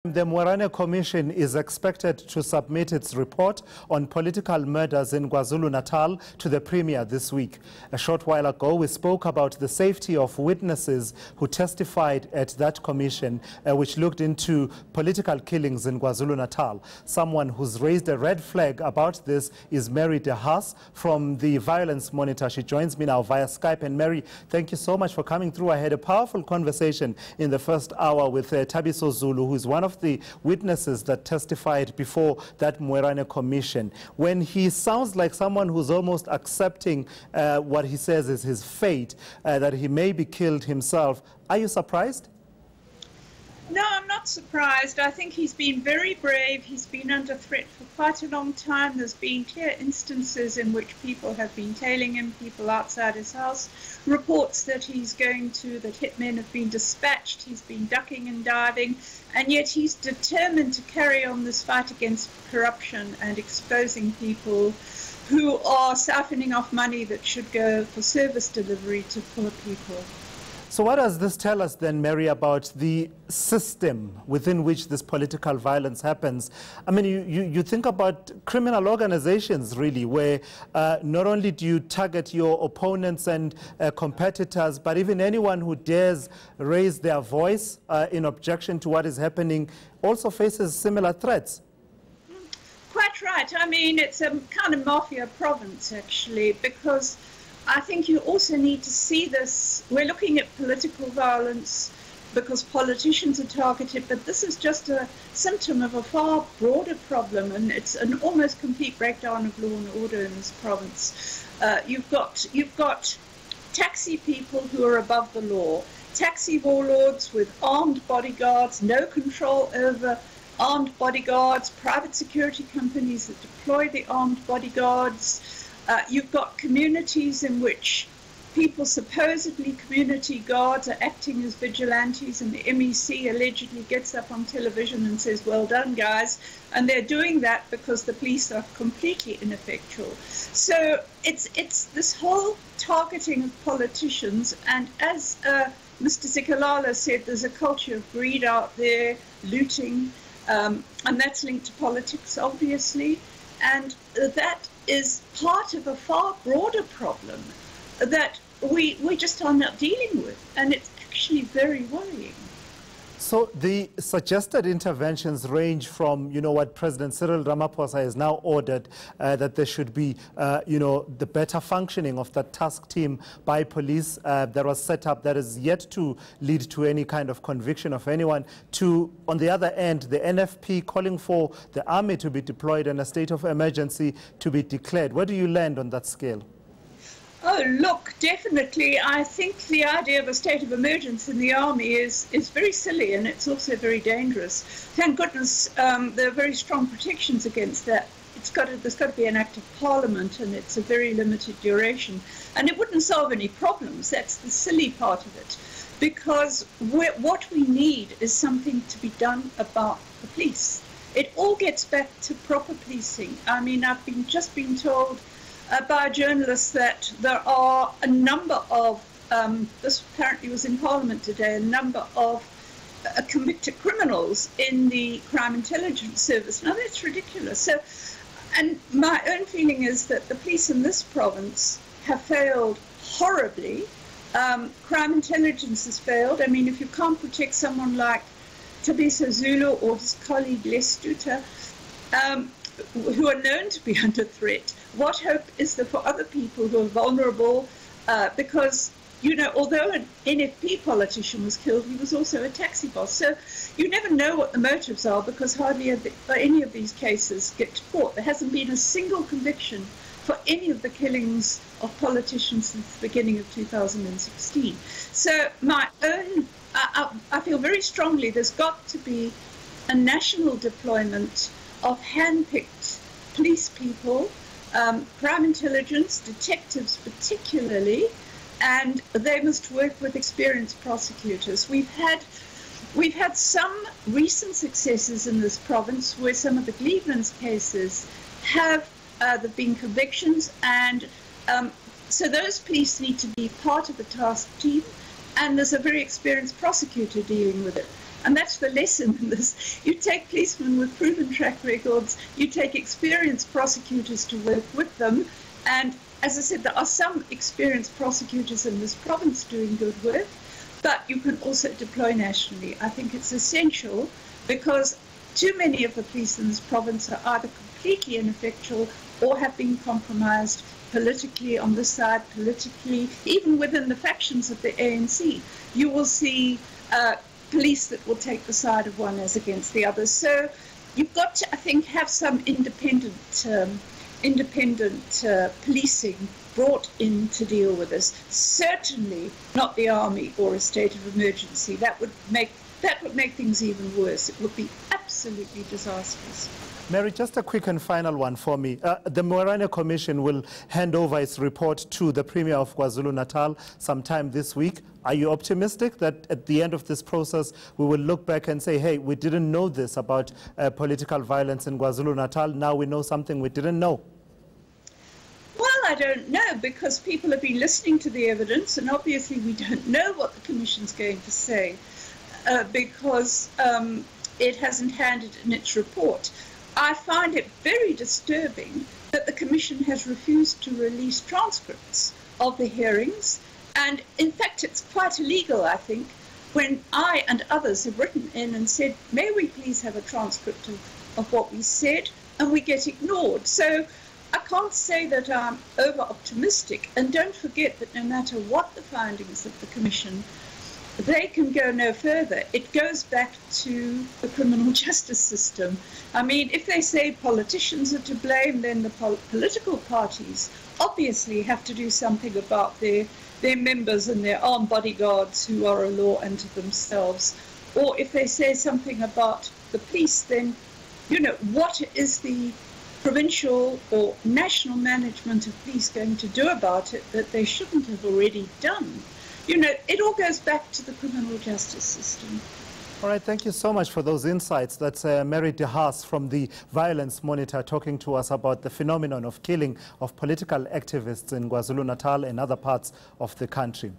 The Moerane Commission is expected to submit its report on political murders in KwaZulu-Natal to the Premier this week. A short while ago, we spoke about the safety of witnesses who testified at that commission, which looked into political killings in KwaZulu-Natal. Someone who's raised a red flag about this is Mary de Haas from the Violence Monitor. She joins me now via Skype. And Mary, thank you so much for coming through. I had a powerful conversation in the first hour with Thabiso Zulu, who is one of the witnesses that testified before that Moerane Commission. When he sounds like someone who's almost accepting what he says is his fate, that he may be killed himself, are you surprised? No, I'm not surprised. I think he's been very brave. He's been under threat for quite a long time. There's been clear instances in which people have been tailing him, people outside his house, reports that he's going to, that hitmen have been dispatched. He's been ducking and diving, and yet he's determined to carry on this fight against corruption and exposing people who are siphoning off money that should go for service delivery to poor people. So what does this tell us then, Mary, about the system within which this political violence happens? I mean, you think about criminal organizations, really, where not only do you target your opponents and competitors, but even anyone who dares raise their voice in objection to what is happening also faces similar threats. Quite right. I mean, it's a kind of mafia province, actually, because I think you also need to see this. We're looking at political violence because politicians are targeted, but this is just a symptom of a far broader problem, and it's an almost complete breakdown of law and order in this province. You've got taxi people who are above the law, taxi warlords with armed bodyguards, no control over armed bodyguards, private security companies that deploy the armed bodyguards. You've got communities in which people, supposedly community guards, are acting as vigilantes, and the MEC allegedly gets up on television and says, "Well done, guys," and they're doing that because the police are completely ineffectual. So it's this whole targeting of politicians, and as Mr. Zikalala said, there's a culture of greed out there, looting, and that's linked to politics, obviously, and that is part of a far broader problem that we just are not dealing with, and it's actually very worrying. So the suggested interventions range from, what President Cyril Ramaphosa has now ordered, that there should be, the better functioning of the task team by police that was set up that is yet to lead to any kind of conviction of anyone, to, on the other end, the NFP calling for the army to be deployed and a state of emergency to be declared. Where do you land on that scale? Oh, look, definitely. I think the idea of a state of emergency in the army is very silly, and it's also very dangerous. Thank goodness there are very strong protections against that. There's got to be an act of parliament, and it's a very limited duration. And it wouldn't solve any problems. That's the silly part of it. Because what we need is something to be done about the police. It all gets back to proper policing. I mean, I've just been told by journalists that there are a number of, this apparently was in Parliament today, a number of convicted criminals in the Crime Intelligence Service. Now that's ridiculous. So, and my own feeling is that the police in this province have failed horribly. Crime intelligence has failed. I mean, if you can't protect someone like Thabiso Zulu or his colleague Les Tuta, who are known to be under threat, what hope is there for other people who are vulnerable? Because, although an NFP politician was killed, he was also a taxi boss. So you never know what the motives are, because hardly any of these cases get to court. There hasn't been a single conviction for any of the killings of politicians since the beginning of 2016. So I feel very strongly there's got to be a national deployment of hand-picked police people, crime intelligence, detectives particularly, and they must work with experienced prosecutors. We've had some recent successes in this province where some of the Cleveland's cases have there've been convictions, and so those police need to be part of the task team, and there's a very experienced prosecutor dealing with it. And that's the lesson in this. You take policemen with proven track records, you take experienced prosecutors to work with them, and as I said, there are some experienced prosecutors in this province doing good work, but you can also deploy nationally. I think it's essential because too many of the police in this province are either completely ineffectual or have been compromised politically on this side, politically, even within the factions of the ANC. You will see police that will take the side of one as against the other. So you've got to, I think, have some independent policing brought in to deal with this. Certainly not the army or a state of emergency. That would make things even worse. It would be absolutely disastrous. Mary, just a quick and final one for me. The Moerane Commission will hand over its report to the Premier of KwaZulu-Natal sometime this week. Are you optimistic that at the end of this process we will look back and say, hey, we didn't know this about political violence in KwaZulu-Natal, now we know something we didn't know? Well, I don't know, because people have been listening to the evidence, and obviously we don't know what the Commission's going to say because it hasn't handed in its report. I find it very disturbing that the Commission has refused to release transcripts of the hearings, and in fact it's quite illegal, I think, when I and others have written in and said, may we please have a transcript of what we said, and we get ignored. So I can't say that I'm over-optimistic, and don't forget that no matter what the findings of the Commission, they can go no further. It goes back to the criminal justice system. I mean, if they say politicians are to blame, then the political parties obviously have to do something about their members and their armed bodyguards who are a law unto themselves. Or if they say something about the police, then, you know, what is the provincial or national management of police going to do about it that they shouldn't have already done? You know, it all goes back to the criminal justice system. All right, thank you so much for those insights. That's Mary de Haas from the Violence Monitor talking to us about the phenomenon of killing of political activists in KwaZulu-Natal and other parts of the country.